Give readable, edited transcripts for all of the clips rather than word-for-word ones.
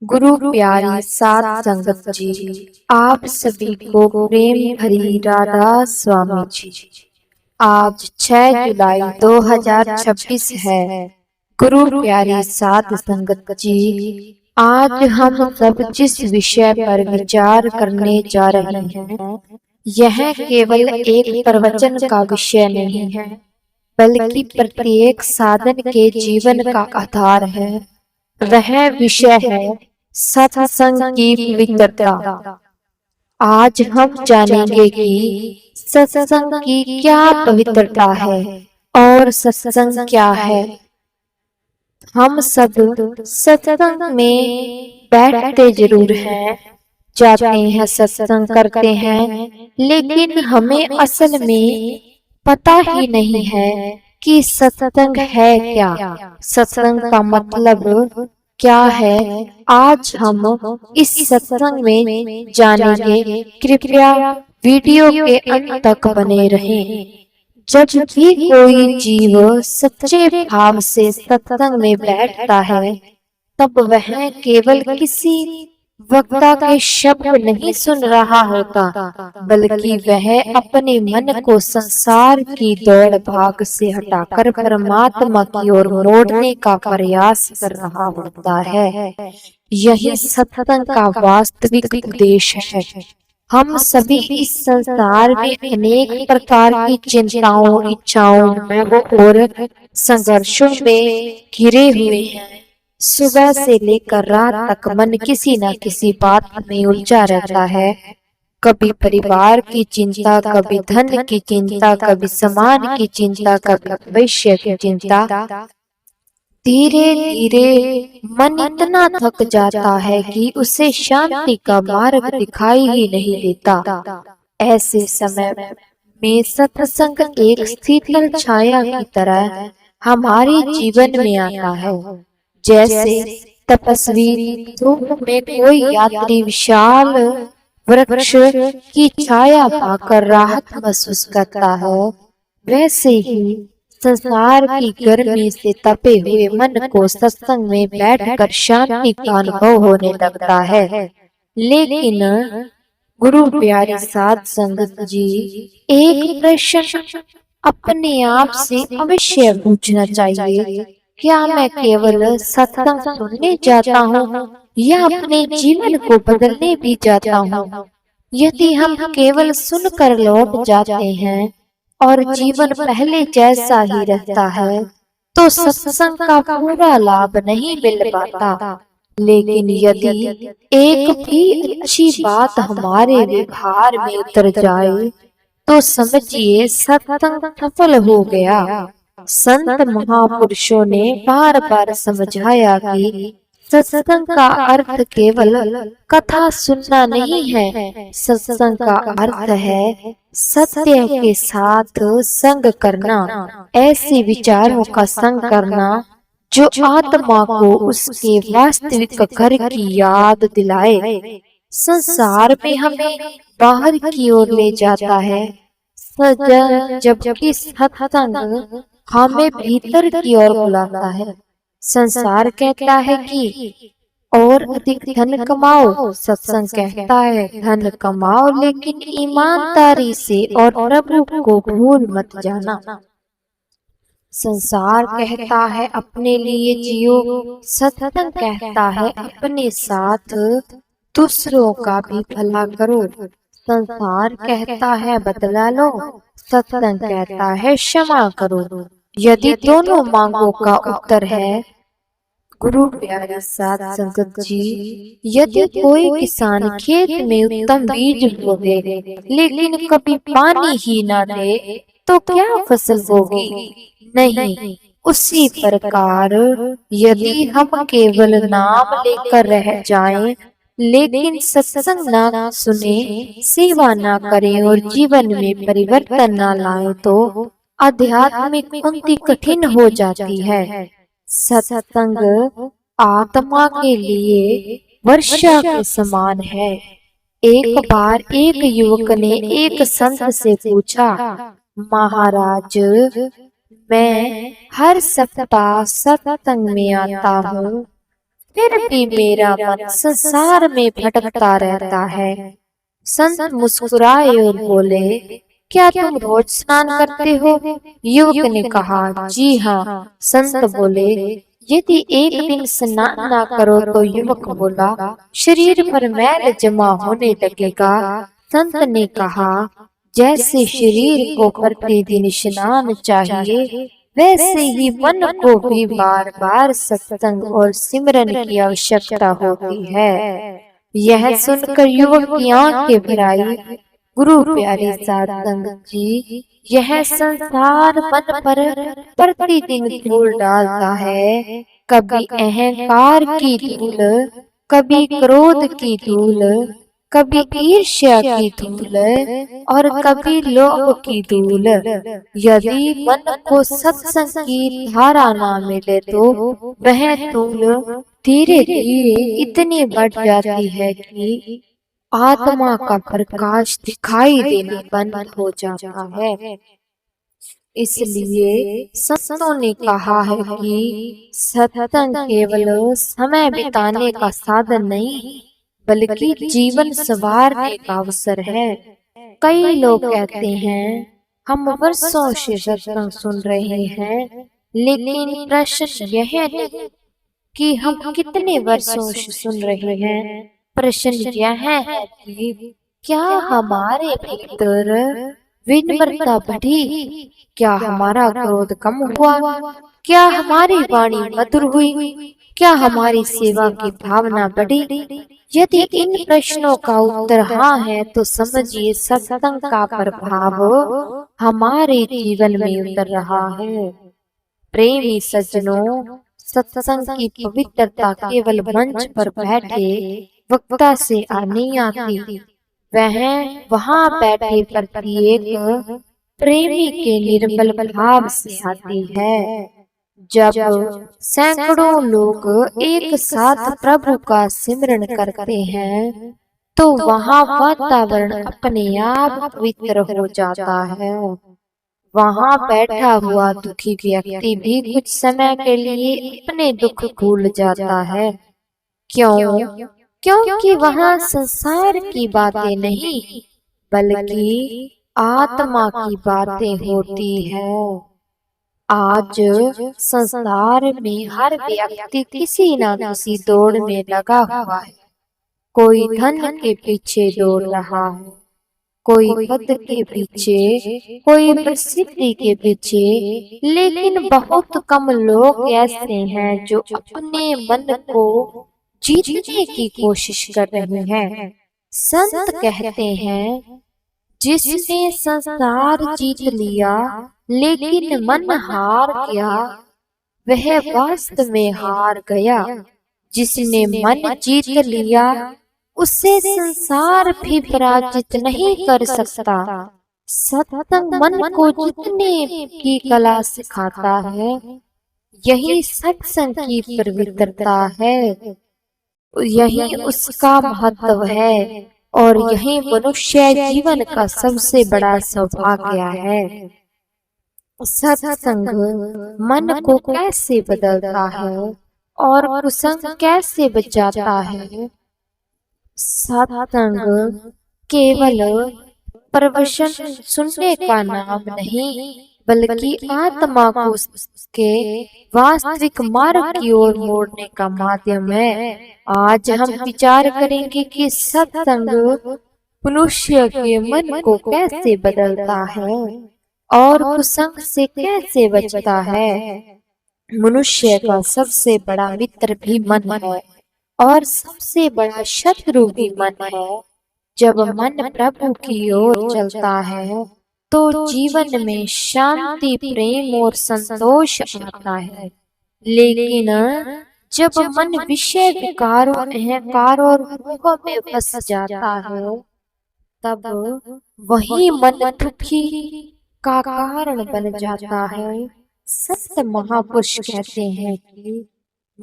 गुरु प्यारी सात संगत जी, आप सभी को प्रेम भरी राधा स्वामी जी। आज 6 जुलाई 2026 है। गुरु प्यारी सात संगत जी, आज हम सब जिस विषय पर विचार करने जा रहे हैं, यह केवल एक प्रवचन का विषय नहीं है, बल्कि प्रत्येक साधन के जीवन का आधार है। वह विषय है सत्संग की पवित्रता। आज हम जानेंगे कि सत्संग की क्या पवित्रता है और सत्संग क्या है। हम सब सत्संग में बैठते जरूर हैं, जाते हैं, सत्संग करते हैं, लेकिन हमें असल में पता ही नहीं है कि सत्संग है क्या, सत्संग का मतलब क्या है। आज हम इस सत्संग में जानेंगे। कृपया वीडियो के अंत तक बने रहें। जब भी कोई जीव सच्चे भाव से सत्संग में बैठता है, तब वह केवल किसी वक्ता के शब्द नहीं सुन रहा होता, बल्कि वह अपने मन को संसार की दौड़ भाग से हटाकर परमात्मा की ओर मोड़ने का प्रयास कर रहा होता है। यही सत्संग का वास्तविक उद्देश्य है। हम सभी इस संसार में अनेक प्रकार की चिंताओं, इच्छाओं, मोहों और संघर्षों में घिरे हुए हैं। सुबह से लेकर रात तक मन किसी न किसी बात में उलझा रहता है। कभी परिवार की चिंता, कभी धन की चिंता, कभी सम्मान की चिंता, कभी भविष्य की चिंता। धीरे धीरे मन इतना थक जाता है कि उसे शांति का मार्ग दिखाई ही नहीं देता। ऐसे समय में सत्संग एक शीतल छाया की तरह हमारे जीवन में आता है। जैसे तपस्वी धूप में कोई यात्री विशाल वृक्ष की छाया पाकर राहत महसूस करता है, वैसे ही संसार की गर्मी से तपे हुए मन को सत्संग में बैठकर शांति का अनुभव होने लगता है। लेकिन गुरु प्यारे साध संगत जी, एक प्रश्न अपने आप से अवश्य पूछना चाहिए। क्या मैं केवल सत्संग सुनने जाता हूँ या अपने जीवन को बदलने भी जाता हूँ? यदि हम केवल सुनकर लौट जाते हैं और जीवन पहले जैसा ही रहता है, तो सत्संग का पूरा लाभ नहीं मिल पाता। लेकिन यदि एक भी अच्छी बात हमारे व्यवहार में उतर जाए, तो समझिए सत्संग सफल हो गया। संत महापुरुषों ने बार बार समझाया कि सत्संग का अर्थ केवल कथा सुनना नहीं है। सत्संग का अर्थ है सत्य के साथ संग करना, ऐसे विचारों का संग करना जो आत्मा को उसके वास्तविक घर की याद दिलाए। संसार में हमें बाहर की ओर ले जाता है, जबकि सत्संग हमें भीतर की ओर बुलाता है। संसार कहता है कि और अधिक धन कमाओ, सत्संग कहता है धन कमाओ लेकिन ईमानदारी से और प्रभु को भूल मत जाना। संसार कहता है अपने लिए जियो, सत्संग कहता है अपने साथ दूसरों का भी भला करो। संसार कहता है बदला लो, सत्संग कहता है क्षमा करो। यदि दोनों मांगों का उत्तर है गुरु प्यारे साध संगत जी, यदि कोई किसान खेत में उत्तम बीज बोए लेकिन कभी पानी ही ना दे, तो क्या फसल होगी? नहीं। उसी प्रकार यदि हम केवल नाम लेकर रह जाएं, लेकिन सत्संग ना सुने, सेवा ना करें और जीवन में परिवर्तन ना लाएं, तो आध्यात्मिक उन्नति कठिन हो जाती है। सत्संग आत्मा के लिए वर्षा के समान है। एक बार एक युवक ने एक संत से पूछा, महाराज, मैं हर सप्ताह सत्संग में आता हूँ, फिर भी मेरा मन संसार में भटकता रहता है। संत मुस्कुराए और बोले, क्या तुम रोज स्नान करते हो? युवक ने कहा, जी हाँ। संत बोले, यदि एक दिन स्नान ना करो तो? युवक बोला, शरीर पर मैल जमा होने लगेगा। संत ने कहा, जैसे शरीर को प्रतिदिन स्नान चाहिए, वैसे ही मन को भी बार बार सत्संग और सिमरन की आवश्यकता होती है। यह सुनकर युवक की आंखें भर आई। गुरु प्यारे साध संगत जी, यह संसार मन पर प्रतिदिन धूल डालता है। कभी अहंकार की धूल, कभी क्रोध की धूल, कभी ईर्ष्या की धूल और कभी लोभ की धूल। यदि मन को सत्संग की धारा ना मिले तो वह धूल धीरे धीरे इतनी बढ़ जाती है कि आत्मा का प्रकाश दिखाई देना बंद हो जाता है। इसलिए संतों ने कहा है कि सत्संग केवल समय बिताने का साधन नहीं, बल्कि जीवन संवारने का अवसर है। कई लोग कहते हैं, हम वर्षों से सत्संग सुन रहे हैं, लेकिन प्रश्न यह नहीं कि हम कितने वर्षों से सुन रहे हैं। प्रश्न यह है कि क्या हमारे भीतर विनम्रता बढ़ी? क्या हमारा क्रोध कम हुआ? क्या हमारी वाणी मधुर हुई? क्या हमारी सेवा की भावना बढ़ी? यदि इन प्रश्नों का उत्तर हाँ है तो समझिए सत्संग का प्रभाव हमारे जीवन में उतर रहा है। प्रेमी सज्जनों, सत्संग की पवित्रता केवल मंच पर बैठे वक्ता से नहीं आती, वह वहां बैठे प्रत्येक प्रेमी के निर्मल भाव से आती है। जब सैकड़ों लोग एक साथ प्रभु का सिमरन करते हैं, तो वहां वातावरण अपने आप पवित्र हो जाता है। वहां बैठा हुआ दुखी व्यक्ति भी कुछ समय के लिए अपने दुख भूल जाता है। क्यों? क्योंकि वहां संसार की बातें नहीं, बल्कि आत्मा की बातें होती है। आज संसार में हर व्यक्ति किसी न किसी दौड़ में लगा हुआ है। कोई धन के पीछे दौड़ रहा है, कोई पद के पीछे, कोई प्रसिद्धि के पीछे, लेकिन बहुत कम लोग ऐसे हैं जो अपने मन को जीतने की कोशिश कर रहे हैं। संत कहते हैं, जिसने संसार जीत लिया लेकिन मन हार गया, वह वास्तव में हार गया। जिसने मन जीत लिया, उससे संसार भी पराजित नहीं कर सकता। सत्संग मन को जीतने की कला सिखाता है। यही सत्संग की पवित्रता है, यही उसका महत्व है और यही मनुष्य जीवन का सबसे बड़ा सौभाग्य है। सत्संग मन को कैसे बदलता है और कुसंग कैसे बचाता है? सत्संग केवल प्रवचन सुनने का नाम नहीं, बल्कि आत्मा को उसके वास्तविक मार्ग की ओर मोड़ने का माध्यम है। आज हम विचार करेंगे कि सत्संग मनुष्य के मन को कैसे बदलता है और कुसंग से कैसे बचता है। मनुष्य का सबसे बड़ा मित्र भी मन है और सबसे बड़ा शत्रु भी मन है। जब मन प्रभु की ओर चलता है तो जीवन में शांति, प्रेम और संतोष आता है। लेकिन जब मन विषय विकारों, अहंकार और मोह में फंस जाता है, तब वही मन दुखी का कारण बन जाता है। संत महापुरुष कहते हैं कि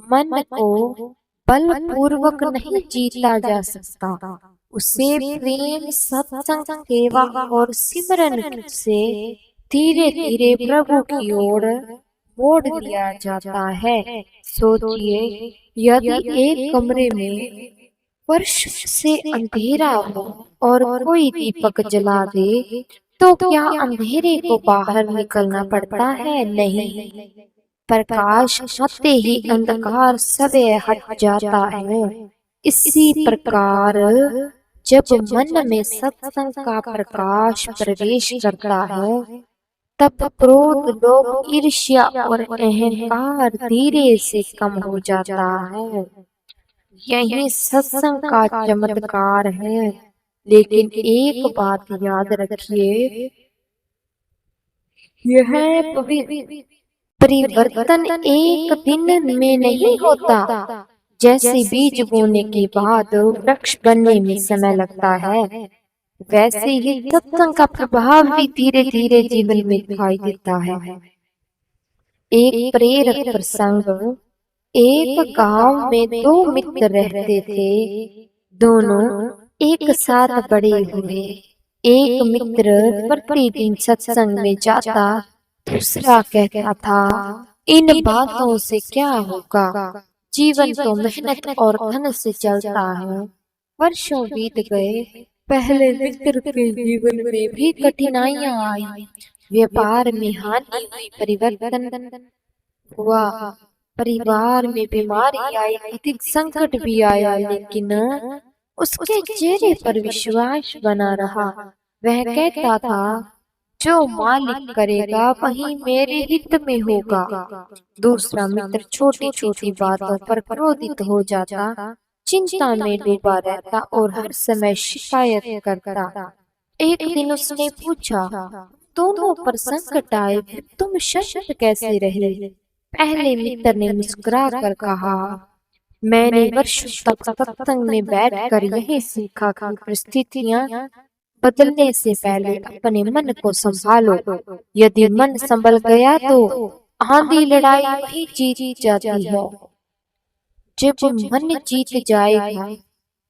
मन को बलपूर्वक नहीं जीता जा सकता, उसे प्रेम, सत्संग, सेवा और सिमरन से धीरे धीरे प्रभु की ओर मोड़ लिया जाता है। सोचिए, यदि एक कमरे में वर्ष से अंधेरा हो और कोई दीपक जला दे, तो क्या अंधेरे को बाहर निकलना पड़ता है? नहीं, प्रकाश आते ही अंधकार सब हट जाता है। इसी प्रकार जब मन में सत्संग का प्रकाश प्रवेश करता है, तब क्रोध, लोभ, ईर्ष्या और अहंकार धीरे से कम हो जाता है। यही सत्संग का चमत्कार है। लेकिन एक बात याद रखिए, यह परिवर्तन एक दिन में नहीं होता। जैसे बीज बोने के बाद वृक्ष बनने में समय लगता है, वैसे ही सत्संग का प्रभाव भी धीरे धीरे जीवन में दिखाई देता है। एक प्रेरक प्रसंग। एक गांव में दो मित्र रहते थे। दोनों एक साथ बड़े हुए। एक मित्र प्रतिदिन सत्संग में जाता, दूसरा कहता था, इन बातों से क्या होगा, जीवन तो मेहनत और धन से चलता है। वर्षों बीत गए। पहले मित्र के जीवन में भी कठिनाइयां आई, व्यापार में हानि हुई, परिवर्तन हुआ, परिवार में बीमारी आई, आर्थिक संकट भी आया, लेकिन उसके चेहरे पर विश्वास बना रहा। वह कहता था, जो मालिक करेगा वही मेरे हित में होगा। दूसरा मित्र छोटी छोटी बातों पर क्रोधित हो जाता, चिंता में डूबा रहता और हर समय शिकायत करता। एक दिन उसने पूछा, दोनों पर संकट आए, तुम शांत कैसे रहे? पहले मित्र ने मुस्कुरा कर कहा, मैंने वर्षों तक सत्संग में बैठकर यही सीखा कि परिस्थितियां बदलने से पहले अपने मन को संभालो। यदि मन संभल गया तो आंधी लड़ाई वही जीत जाती है। जब मन जीत जाएगा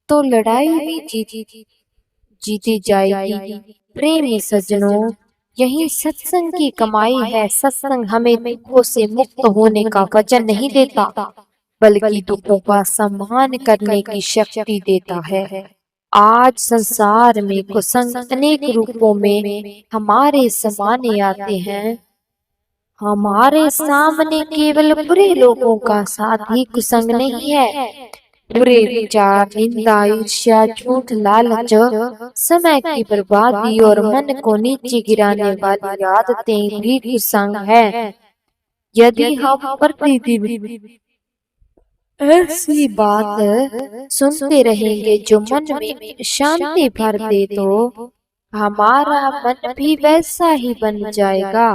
तो लड़ाई भी जीती जाएगी। प्रेमी सज्जनों, यही सत्संग की कमाई है। सत्संग हमें दुखों से मुक्त होने का वचन नहीं देता, बल्कि दुखों का सम्मान करने की शक्ति देता है। आज संसार में कुसंग अनेक रूपों में हमारे सामने आते हैं। हमारे सामने केवल बुरे लोगों का साथ ही कुसंग नहीं है। बुरे विचार, निंदा, ईर्ष्या, झूठ, लालच, समय की बर्बादी और मन को नीचे गिराने वाली आदतें भी कुसंग है। यदि हम प्रतिदिन ऐसी बात सुनते रहेंगे जो मन में शांति भर दे, तो हमारा मन भी वैसा ही बन जाएगा।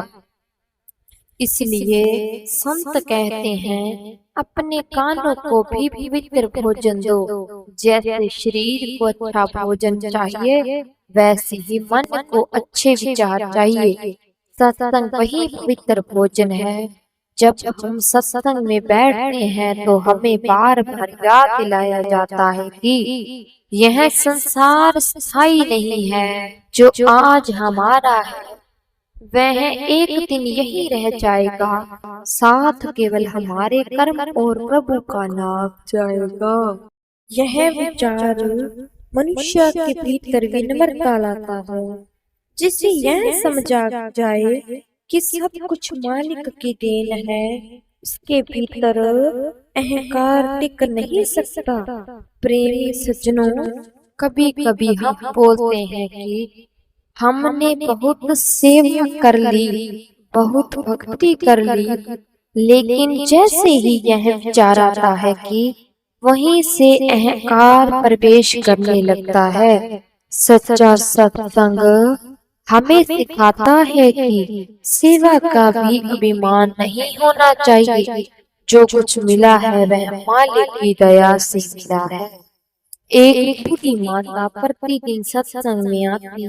इसलिए संत कहते हैं, अपने कानों को भी पवित्र भोजन दो। जैसे शरीर को अच्छा भोजन चाहिए, वैसे ही मन को अच्छे विचार चाहिए। सत्संग वही पवित्र भोजन है। जब हम सत्संग में बैठते हैं तो हमें बार बार याद दिलाया जाता है कि यह संसार स्थायी नहीं है। जो आज हमारा है वह एक दिन यही रह जाएगा। साथ केवल हमारे कर्म और प्रभु का नाम जाएगा। यह विचार मनुष्य के भीतर विनम्रता लाता है, जिससे यह समझा जाए कि सब कुछ मालिक की देन है। इसके भीतर अहंकार टिक नहीं सकता। प्रेमी सज्जनों, कभी कभी हम बोलते हैं कि हमने बहुत सेवा कर ली, बहुत भक्ति कर ली, लेकिन जैसे ही यह विचार आता है कि वहीं से अहंकार प्रवेश करने लगता है। सच्चा सत्संग हमें सिखाता है कि सेवा का भी अभिमान नहीं होना चाहिए। जो कुछ मिला है वह मालिक की दया से मिला है। एक बूढ़ी माता प्रतिदिन सत्संग में आती।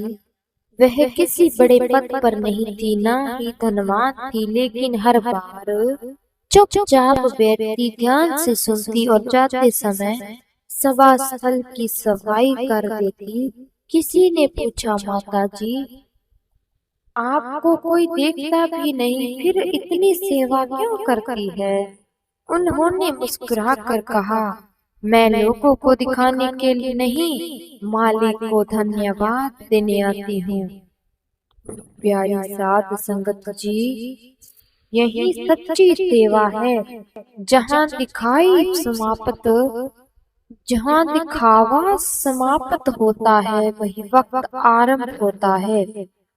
वह किसी बड़े पद पर नहीं थी, ना ही धनवान थी, लेकिन हर बार चुपचाप बैठती, ध्यान से सुनती और जाते समय सभा स्थल की सफाई कर देती। किसी ने पूछा, माता जी, आपको कोई देखता भी नहीं, फिर इतनी सेवा क्यों करती है? उन्होंने मुस्कुरा कर कहा, मैं लोगों को दिखाने के लिए नहीं, मालिक को धन्यवाद देने आती हूँ। प्यारी साध संगत जी, यही सच्ची सेवा है। जहाँ दिखाई समाप्त जहाँ दिखावा समाप्त होता है, वही वक्त आरंभ होता है।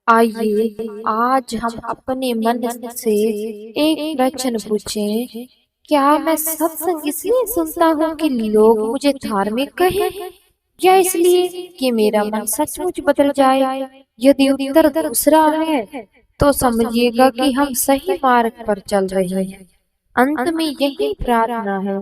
आइए आज हम अपने मन से एक प्रश्न पूछें, क्या मैं सत्संग इसलिए सुनता हूँ कि लोग मुझे धार्मिक कहें, या इसलिए कि मेरा मन सचमुच बदल जाए? यदि उत्तर दूसरा है, तो समझिएगा कि हम सही मार्ग पर चल रहे हैं। अंत में यही प्रार्थना है,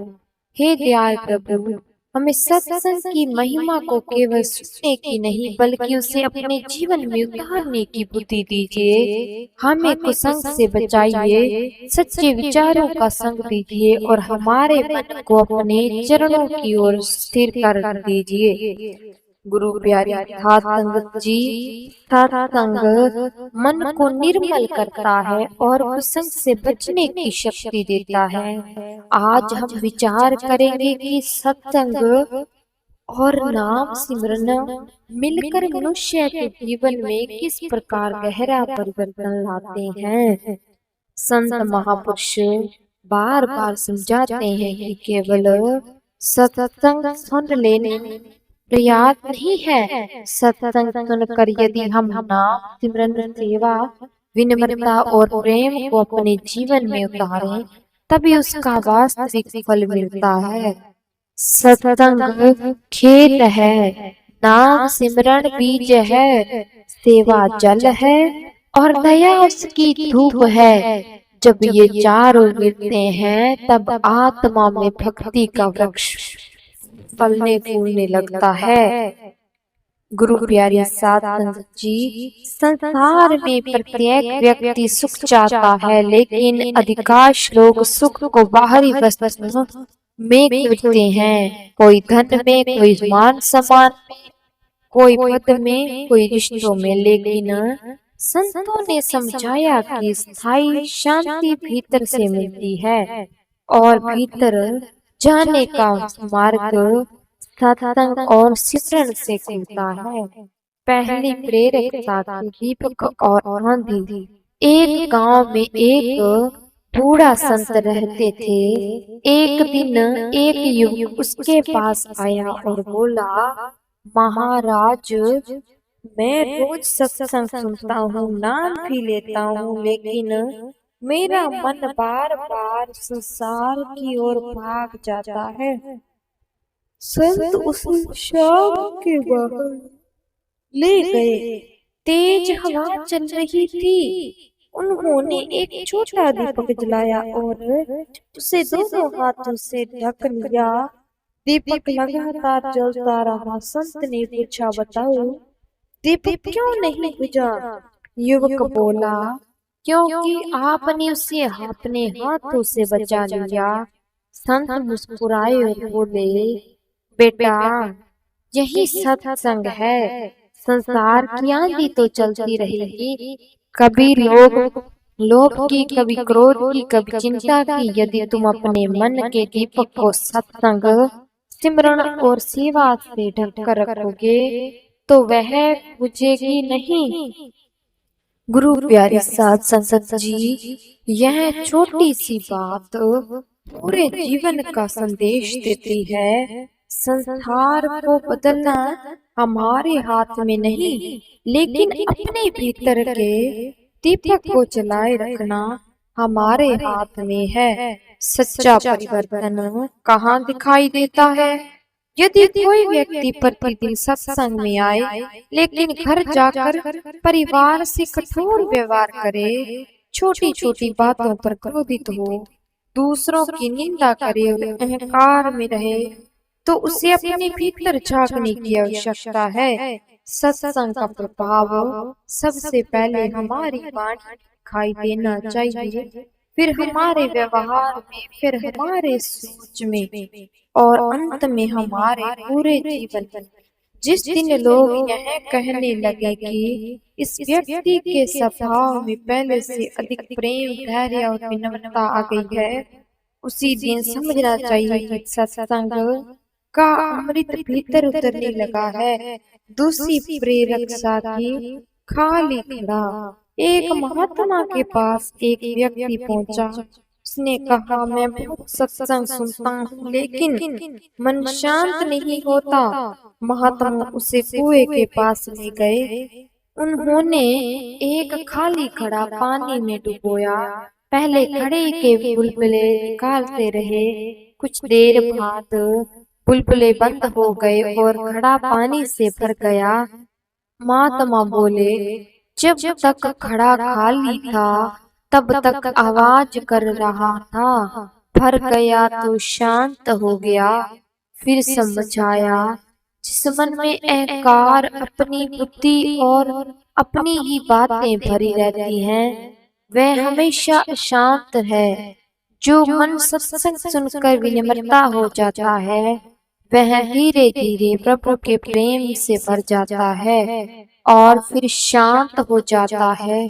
हे दयाल प्रभु, हमें सत्संग की महिमा को केवल सुनने की नहीं, बल्कि उसे अपने जीवन में उतारने की बुद्धि दीजिए। हमें कुसंग से बचाइए, सच्चे विचारों का संग दीजिए और हमारे मन को अपने चरणों की ओर स्थिर कर दीजिए। गुरु प्यारी साध संगत जी, सत्संग मन को निर्मल करता है और कुसंग से बचने की शक्ति देता है। आज हम विचार करेंगे कि सत्संग और नाम सिमरन मिलकर मनुष्य के जीवन में किस प्रकार गहरा परिवर्तन लाते हैं। संत महापुरुष बार बार समझाते हैं कि केवल सत्संग सुन लेने पर्याप्त नहीं है। सत्संग सुनकर यदि हम नाम सिमरन सेवा विनम्रता और प्रेम को अपने जीवन में उतारें, तभी उसका वास्तविक फल मिलता है। सत्संग खेत है, नाम सिमरन बीज है, सेवा जल है और दया उसकी धूप है। जब ये चारों मिलते हैं, तब आत्मा में भक्ति का वृक्ष फलने फूलने लगता है। गुरु प्यारी साध संगत जी, संसार में प्रत्येक व्यक्ति सुख चाहता है, लेकिन अधिकांश लोग सुख को बाहरी वस्तुओं में खोजते हैं। कोई धन में, कोई मान सम्मान में, कोई पद में, कोई रिश्तों में। लेकिन संतों ने समझाया कि स्थायी शांति भीतर से मिलती है और भीतर जाने का मार्ग सत्संग और सिमरन से खुलता है। पहली प्रेरकता की दीपक और आंधी। एक गांव में एक बूढ़ा संत रहते थे। एक दिन एक युवक उसके पास आया और बोला, महाराज, मैं रोज सत्संग सुनता हूँ, नाम भी लेता हूँ, लेकिन मेरा मन बार बार संसार की ओर भाग जाता है। संत उसे शाम के बाहर ले गए। तेज हवा चल रही थी। उन्होंने एक छोटा दीपक जलाया और उसे दोनों हाथों से ढक लिया। दीपक लगातार जलता रहा। संत ने पूछा, बताओ, दीपक क्यों नहीं बुझा? युवक बोला, क्योंकि आपने उसे अपने हाथों से बचा लिया। संत मुस्कुराए और बोले, बेटा, यही सत्संग है। संसार की आंधी तो चलती रहेगी, कभी लोभ की, कभी क्रोध की, कभी चिंता की। यदि तुम अपने मन के दीपक को सत्संग, सिमरन और सेवा से ढक कर रखोगे, तो वह बुझेगी नहीं। गुरु प्यारी साध संगत जी, यह छोटी सी बात पूरे जीवन का संदेश देती है। संसार को बदलना हमारे हाथ में नहीं, लेकिन अपने भीतर के दीपक को जलाए रखना हमारे हाथ में है। सच्चा परिवर्तन कहाँ दिखाई देता है? यदि कोई व्यक्ति प्रतिदिन सत्संग में आए, लेकिन घर जाकर परिवार से कठोर व्यवहार करे, छोटी छोटी बातों पर क्रोधित हो, दूसरों की निंदा करे और अहंकार में रहे, तो उसे अपने भीतर झांकने की आवश्यकता है। सत्संग का प्रभाव सबसे पहले हमारी वाणी दिखाई देना चाहिए, फिर हमारे व्यवहार में, फिर हमारे सोच में और अंत में हमारे पूरे जीवन में। जिस दिन लोग यह कहने लगे कि इस व्यक्ति के स्वभाव में पहले से अधिक प्रेम, धैर्य और विनम्रता आ गई है, उसी दिन समझना चाहिए कि सत्संग का अमृत भीतर उतरने लगा है। दूसरी प्रेरक साथी खाली खड़ा। एक महात्मा के पास एक व्यक्ति पहुंचा। उसने कहा, मैं बहुत सत्संग सुनता हूँ लेकिन मन शांत नहीं होता। महात्मा उसे कुएं के पास ले गए। उन्होंने एक खाली घड़ा पानी में डुबोया। पहले घड़े के बुलबुले निकालते रहे। कुछ देर बाद बुलबुले बंद हो गए और घड़ा पानी से भर गया। महात्मा बोले, जब तक घड़ा खाली था तब तक आवाज कर रहा था, भर गया तो शांत हो गया। फिर समझाया, जिस मन में अहंकार, अपनी बुद्धि और अपनी ही बातें भरी रहती हैं, वह हमेशा अशांत है। जो मन सत्संग सुनकर विनम्रता हो जाता है, वह धीरे धीरे प्रभु के प्रेम से भर जाता है और फिर शांत हो जाता है।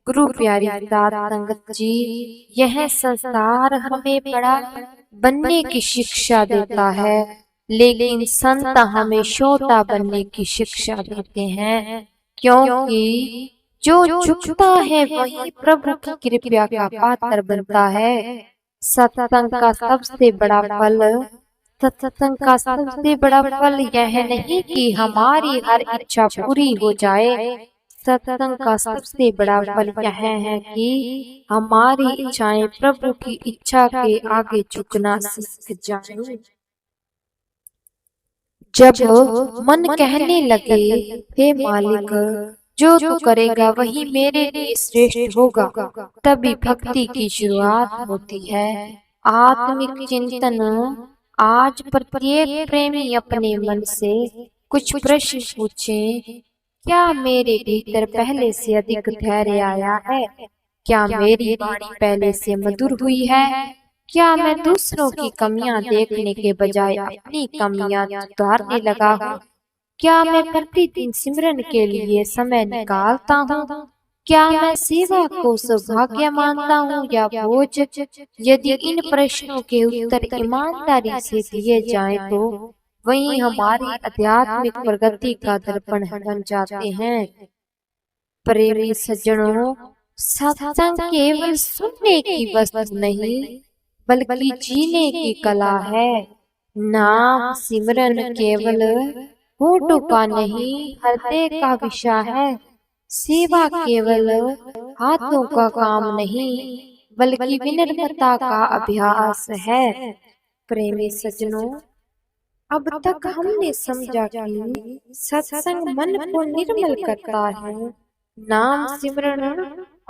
गुरु प्यारी साध संगत जी, यह संसार हमें बड़ा बनने की शिक्षा देता है, लेकिन संत हमें छोटा बनने की शिक्षा देते हैं, क्योंकि जो झुकता है वही प्रभु की कृपा का पात्र बनता है। सत्संग का सबसे बड़ा फल सत्संग का सबसे बड़ा फल यह नहीं कि हमारी हर इच्छा पूरी हो जाए। सत्संग का सबसे बड़ा फल यह है कि हमारी इच्छाएं प्रभु की इच्छा के आगे झुकना सीख जाएं। जब मन कहने लगे, हे मालिक, जो तू करेगा वही मेरे लिए श्रेष्ठ होगा, तभी भक्ति की शुरुआत होती है। आत्मिक चिंतन। आज प्रत्येक प्रेमी अपने मन से कुछ प्रश्न पूछे। क्या मेरे भीतर पहले से अधिक धैर्य आया है? क्या मेरी वाणी पहले से मधुर हुई है? क्या मैं दूसरों की कमियां देखने के बजाय अपनी कमियां सुधारने लगा हूँ? क्या मैं प्रतिदिन सिमरन के लिए समय निकालता हूँ? क्या मैं सेवा को सौभाग्य मानता हूँ या बोझ? यदि इन प्रश्नों के उत्तर ईमानदारी से दिए जाएं तो वही हमारी आध्यात्मिक प्रगति का दर्पण बन जाते हैं। प्रेमी सज्जनों, सत्संग केवल सुनने की वस्तु नहीं बल्कि जीने की कला है। नाम सिमरन केवल होठों का नहीं, हृदय का विषय है। सेवा केवल हाथों का काम नहीं बल्कि विनम्रता का अभ्यास है। प्रेमी सज्जनों, अब तक हमने समझा कि सत्संग मन को निर्मल करता है, नाम सिमरन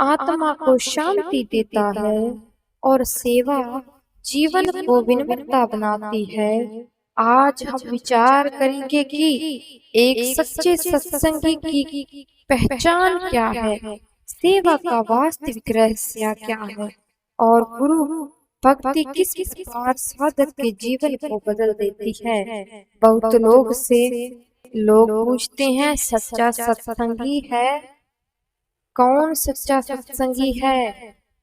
आत्मा को शांति देता है और सेवा जीवन को विनम्रता बनाती है। आज हम विचार करेंगे कि एक सच्चे सत्संगी की पहचान क्या है, सेवा का वास्तविक रहस्य क्या है और गुरु भक्ति किस प्रकार साधक के जीवन को बदल देती है। बहुत लोग पूछते हैं, सच्चा सत्संगी है कौन? सच्चा सत्संगी है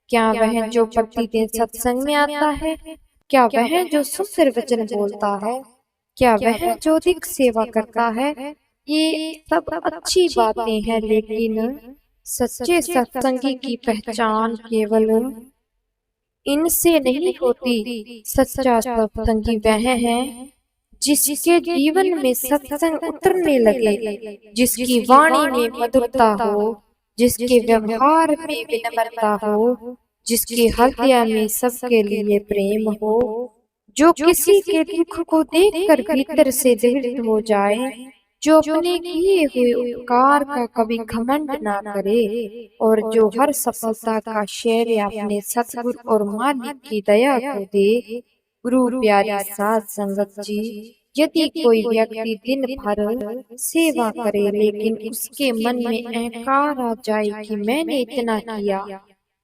क्या वह जो प्रतिदिन सत्संग में आता है? क्या वह जो सुंदर वचन बोलता है? क्या वह जो अधिक सेवा करता है? ये सब अच्छी बातें हैं, लेकिन सच्चे सत्संगी की पहचान केवल इनसे नहीं होती। सच्चा सत्संगी वह है जिसके जीवन में सत्संग उतरने लगे, जिसकी वाणी में मधुरता हो, जिसके व्यवहार में विनम्रता हो, जिसके हृदय में सबके लिए प्रेम हो, जो किसी के दुख को देखकर भीतर से दृढ़ हो जाए, जो अपने किए हुए उपकार का कभी घमंड ना करे और जो हर सफलता का श्रेय अपने सतगुरु और मालिक की दया को दे। गुरु प्यारी साध संगत जी, यदि कोई व्यक्ति दिन भर सेवा करे लेकिन उसके मन में अहंकार आ जाए कि मैंने इतना किया,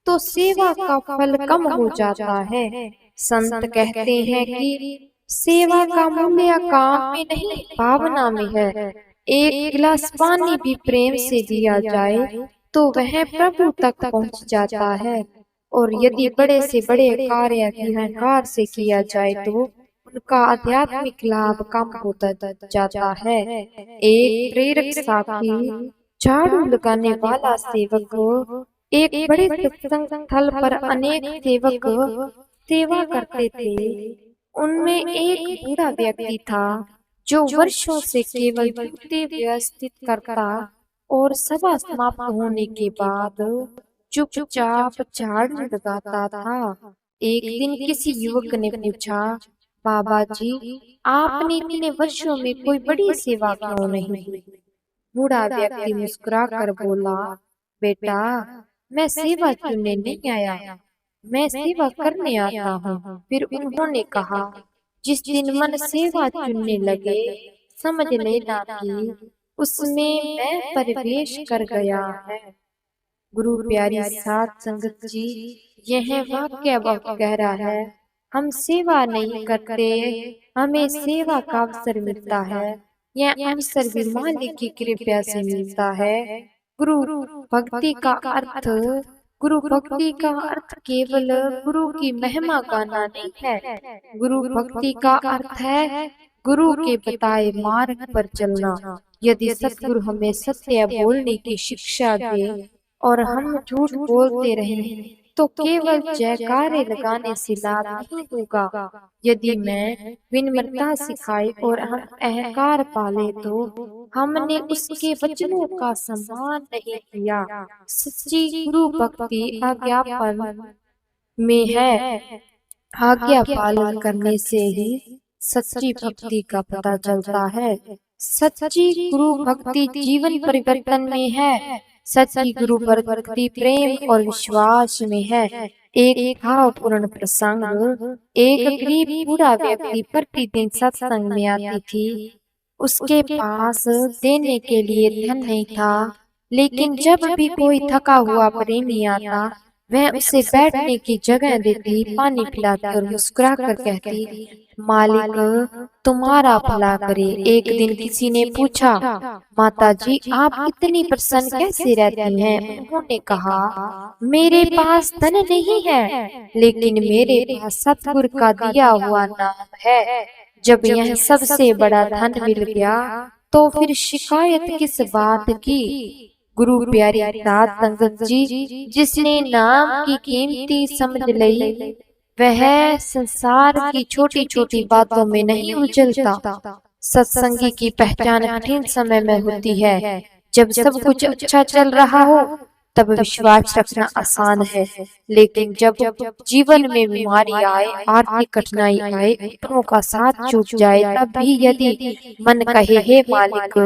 तो सेवा का फल कम हो जाता है। संत कहते हैं कि सेवा का मूल्य काम में नहीं भावना में है। एक गिलास पानी भी प्रेम से दिया जाए तो वह प्रभु तक पहुंच जाता है, और यदि बड़े से बड़े कार्य अहंकार से किया जाए तो उनका आध्यात्मिक लाभ कम होता जाता है। एक प्रेरक साथी, झाड़ू लगाने वाला सेवक, एक बड़े सत्संग स्थल पर अनेक सेवक सेवा करते थे। उनमें एक बूढ़ा व्यक्ति था जो वर्षों से केवल जूते व्यवस्थित करता और सभा समाप्त होने के बाद चुपचाप झाड़ू लगाता था। एक दिन किसी युवक ने पूछा, बाबा जी, आपने इतने वर्षों में कोई बड़ी सेवा क्यों नहीं की? बूढ़ा व्यक्ति मुस्कुरा कर बोला, बेटा, मैं सेवा चुनने नहीं आया, मैं सेवा करने आता हूँ। फिर उन्होंने कहा, जिस दिन मन सेवा चुनने लगे, समझ लेना कि उसमें मैं प्रवेश कर गया है। गुरु प्यारी साध संगत जी, यह वाक्य बहुत गहरा है। हम सेवा नहीं करते, हमें सेवा का अवसर मिलता है। यह अवसर भी मालिक की कृपा से मिलता है। गुरु भक्ति का अर्थ गुरु भक्ति का अर्थ केवल गुरु की महिमा गाना नहीं है। गुरु भक्ति का अर्थ है गुरु के बताए मार्ग पर चलना। यदि सतगुरु हमें सत्य बोलने की शिक्षा दे और हम झूठ बोलते रहें तो केवल जयकारे लगाने से लाभ नहीं होगा। यदि मैं विनम्रता सिखाई और हम अहंकार पाले तो हमने उसके वचनों का सम्मान नहीं किया। सच्ची गुरु भक्ति आज्ञापन में है। आज्ञा पालन करने से ही सच्ची भक्ति का पता चलता है। सच्ची गुरु भक्ति जीवन परिवर्तन में है। सच्ची गुरु भक्ति प्रेम और विश्वास में है। एक भावपूर्ण प्रसंग, एक गरीब बूढ़ा व्यक्ति प्रतिदिन सत्संग में आती थी। उसके पास देने के लिए धन नहीं था, लेकिन जब भी कोई थका हुआ प्रेमी आता, वह उसे बैठने की जगह देती, पानी पिलाती और मुस्कुरा कर कहती, मालिक तुम्हारा भला करे। एक दिन किसी ने पूछा, माता जी, आप इतनी प्रसन्न कैसे रहती हैं? उन्होंने कहा, मेरे पास धन नहीं है, लेकिन मेरे पास सतगुरु का दिया हुआ नाम है। जब यह सबसे बड़ा धन मिल गया तो फिर शिकायत किस बात की? गुरु प्यारी साध संगत जी, जिसने नाम की कीमती समझ ली, वह संसार की छोटी छोटी बातों में नहीं उलझता। सत्संगी की पहचान कठिन समय में होती है। जब सब कुछ अच्छा चल रहा हो तब विश्वास रखना आसान है, लेकिन जब जीवन में बीमारी आए, आर्थिक कठिनाई आए, अपनों का साथ छूट जाए, तब भी यदि मन कहे, हे मालिक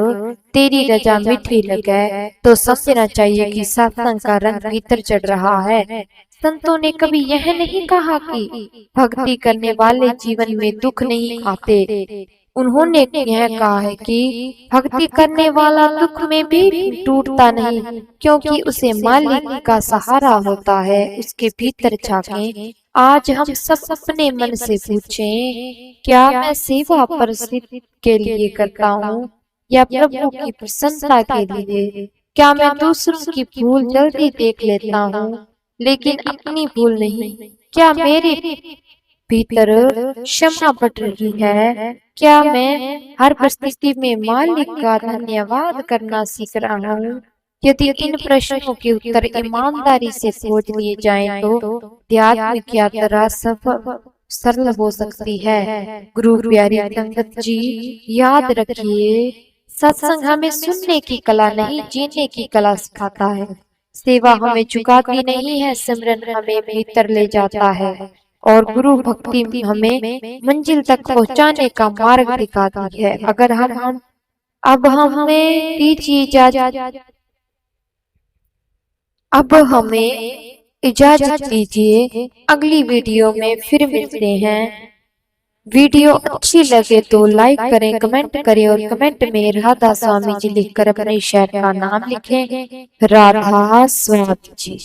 तेरी रजा मीठी लगे, तो समझना चाहिए कि सत्संग का रंग भीतर चढ़ रहा है। संतों ने कभी यह नहीं कहा कि भक्ति करने वाले जीवन में दुख नहीं आते। उन्होंने यह कहा है कि भक्ति करने वाला दुख में भी टूटता नहीं, क्योंकि उसे मालिक का सहारा होता है, उसके भीतर झांके। आज हम सब अपने मन से पूछें, क्या मैं सेवा परिस्थिति के लिए करता हूँ या प्रभु की प्रसन्नता के लिए? क्या मैं दूसरों की भूल जल्दी देख लेता हूँ लेकिन अपनी भूल नहीं? क्या मेरे भीतर क्षमा बढ़ रही है? क्या मैं हर परिस्थिति में मालिक का धन्यवाद करना सीख रहा हूँ? यदि इन प्रश्नों के उत्तर ईमानदारी से खोज लिए जाएं तो आध्यात्मिक यात्रा सफल सरल हो सकती है। गुरु प्यारी संगत जी, याद रखिए, सत्संग हमें सुनने की कला नहीं, जीने की कला सिखाता है। सेवा हमें झुकाती नहीं है, सिमरन हमें भीतर ले जाता है, और गुरु भक्ति हमें मंजिल तक पहुंचाने का मार्ग दिखाती है। अगर हम अब हमें दीजिए इजाजत, अब हमें इजाजत दीजिए। अगली वीडियो में फिर मिलते हैं। वीडियो अच्छी लगे तो लाइक करें, कमेंट करें, और कमेंट में राधा स्वामी जी लिखकर अपने शहर का नाम लिखें। राधा स्वामी जी।